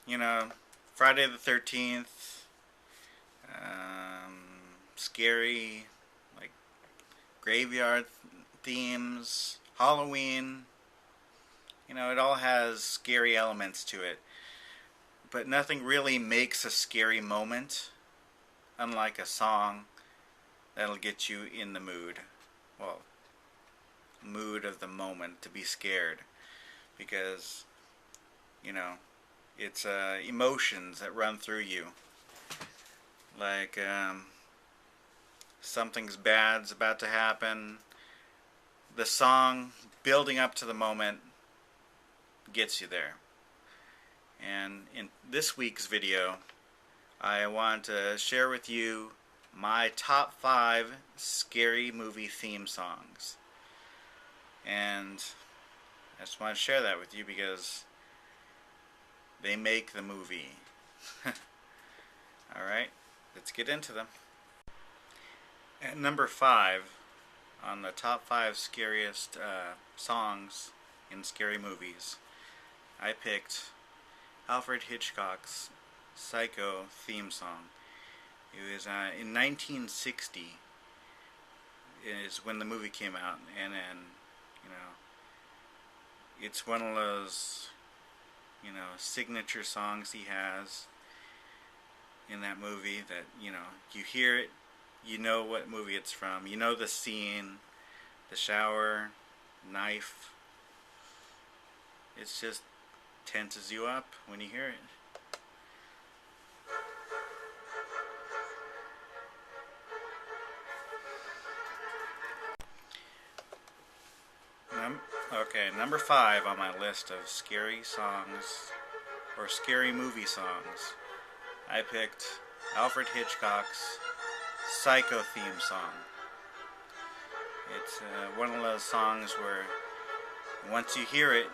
you know, Friday the 13th, scary, like graveyard themes, Halloween. It all has scary elements to it. But nothing really makes a scary moment, unlike a song that'll get you in the mood. Well, mood of the moment to be scared. Because, you know, it's emotions that run through you. Like, something's bad's about to happen. The song building up to the moment gets you there. And in this week's video, I want to share with you my top 5 scary movie theme songs. And I just want to share that with you because they make the movie. Alright, let's get into them. At number 5, on the top 5 scariest songs in scary movies, I picked Alfred Hitchcock's Psycho theme song. It was in 1960 is when the movie came out, and then, it's one of those, signature songs he has in that movie that, you hear it, you know what movie it's from, you know the scene, the shower, knife. It's just tenses you up when you hear it. Okay, number 5 on my list of scary songs, or scary movie songs, I picked Alfred Hitchcock's Psycho theme song. It's one of those songs where once you hear it,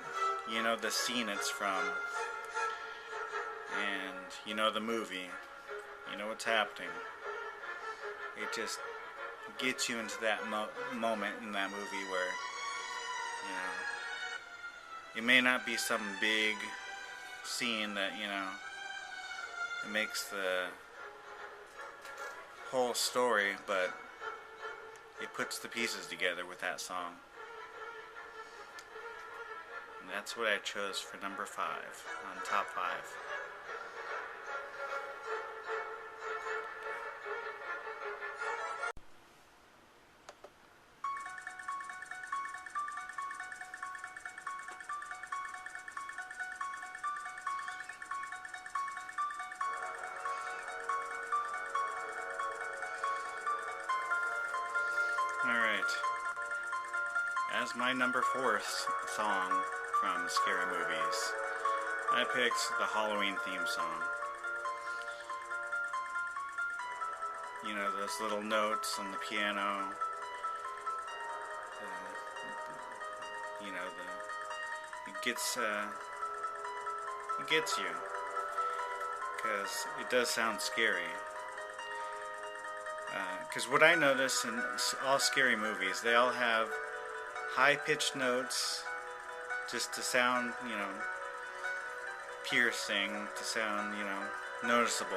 you know the scene it's from, and you know the movie, you know what's happening. It just gets you into that moment in that movie where, it may not be some big scene that, it makes the whole story, but it puts the pieces together with that song. And that's what I chose for number 5 on top 5. Alright, as my number 4th song from scary movies, I picked the Halloween theme song. You know, those little notes on the piano, it gets you, because it does sound scary. Because what I notice in all scary movies, they all have high-pitched notes just to sound, piercing, to sound, noticeable.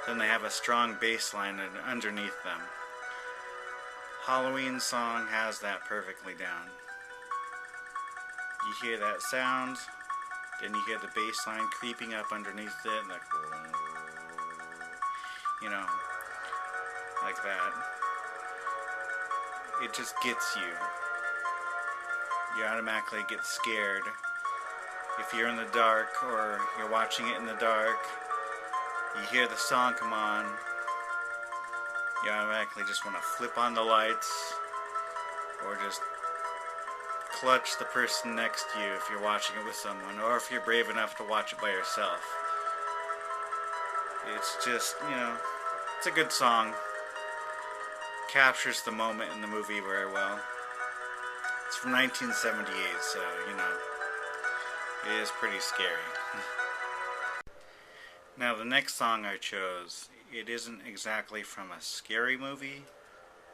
Then they have a strong bass line underneath them. Halloween song has that perfectly down. You hear that sound, then you hear the bass line creeping up underneath it, like that. It just gets you. You automatically get scared. If you're in the dark or you're watching it in the dark, you hear the song come on, you automatically just want to flip on the lights or just clutch the person next to you if you're watching it with someone, or if you're brave enough to watch it by yourself. It's just, it's a good song. Captures the moment in the movie very well. It's from 1978, so, it is pretty scary. Now, the next song I chose, it isn't exactly from a scary movie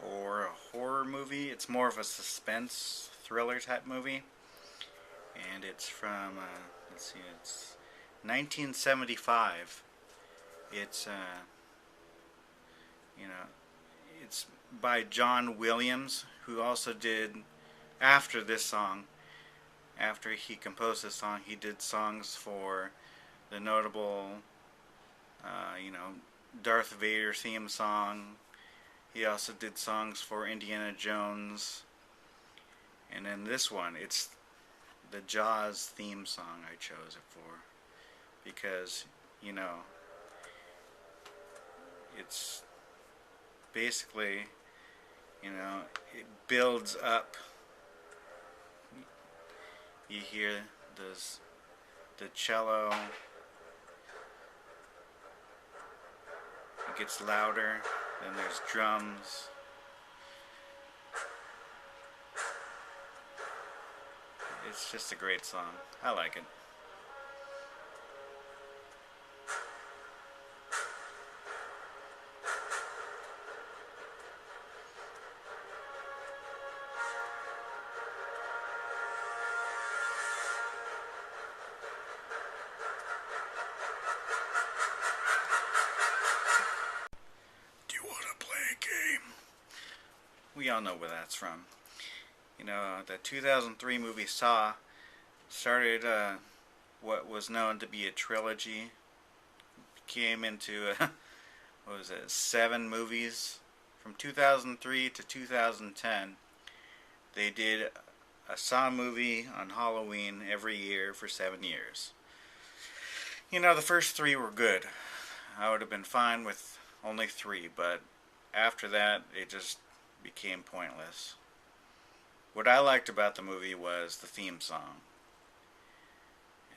or a horror movie. It's more of a suspense thriller type movie. And it's from, it's 1975. It's you know, it's by John Williams, who also did, after this song, after he composed this song, he did songs for the notable, you know, Darth Vader theme song. He also did songs for Indiana Jones. And then this one, it's the Jaws theme song I chose it for. Because, you know, it's basically, you know, it builds up. You hear the cello. It gets louder. Then there's drums. It's just a great song. I like it. Do you want to play a game? We all know where that's from. You know, the 2003 movie Saw started what was known to be a trilogy. Came into, what was it, 7 movies. From 2003 to 2010, they did a Saw movie on Halloween every year for 7 years. You know, the first 3 were good. I would have been fine with only 3, but after that, it just became pointless. What I liked about the movie was the theme song.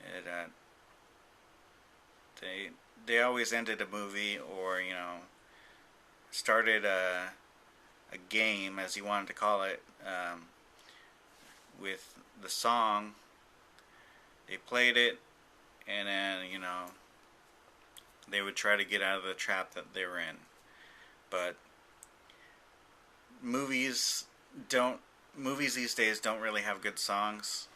It, they always ended a movie, or, you know, started a game, as you wanted to call it, with the song. They played it, and then, you know, they would try to get out of the trap that they were in. But movies these days don't really have good songs,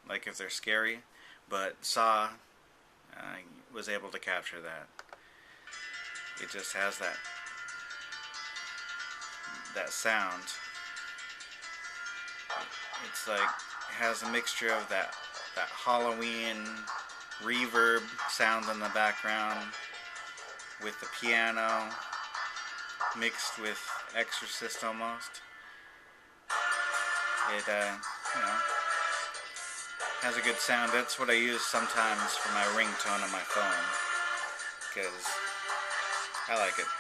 like if they're scary, but Saw was able to capture that. It just has that sound. It's like, it has a mixture of that Halloween reverb sound in the background with the piano mixed with Exorcist almost. It, you know, has a good sound. That's what I use sometimes for my ringtone on my phone, because I like it.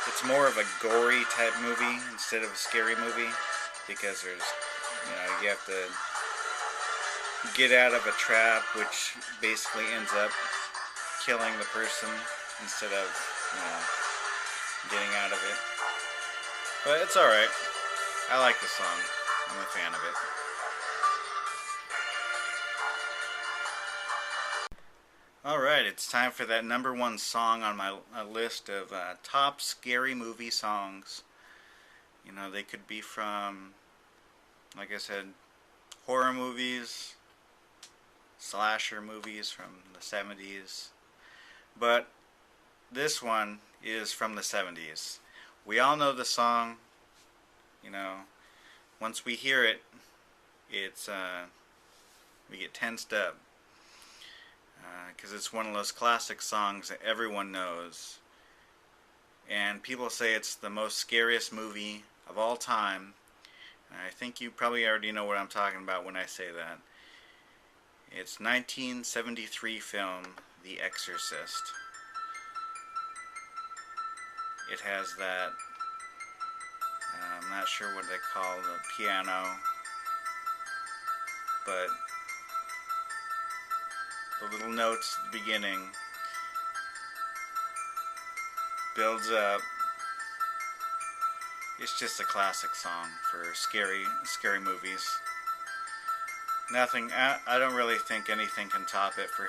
It's more of a gory type movie instead of a scary movie, because there's, you know, you have to get out of a trap, which basically ends up killing the person instead of, you know, getting out of it. But it's alright. I like the song. I'm a fan of it. Alright, it's time for that number 1 song on my list of top scary movie songs. You know, they could be from, like I said, horror movies, slasher movies from the 70s. But this one is from the 70s. We all know the song. You know, once we hear it, it's we get tensed up, because it's one of those classic songs that everyone knows, and people say it's the most scariest movie of all time. And I think you probably already know what I'm talking about when I say that. It's 1973 film The Exorcist. It has that, I'm not sure what they call the piano, but the little notes at the beginning builds up. It's just a classic song for scary movies. Nothing, I don't really think anything can top it for,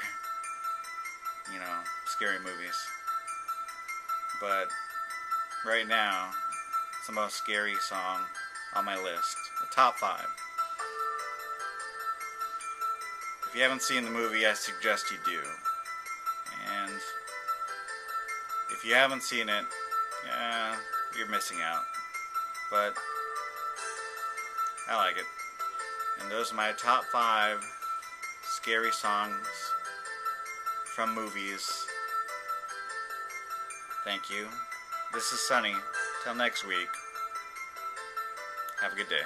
you know, scary movies. But right now, it's the most scary song on my list. The top 5. If you haven't seen the movie, I suggest you do. And if you haven't seen it, yeah, you're missing out. But I like it. And those are my top 5 scary songs from movies. Thank you. This is Sonny. Till next week. Have a good day.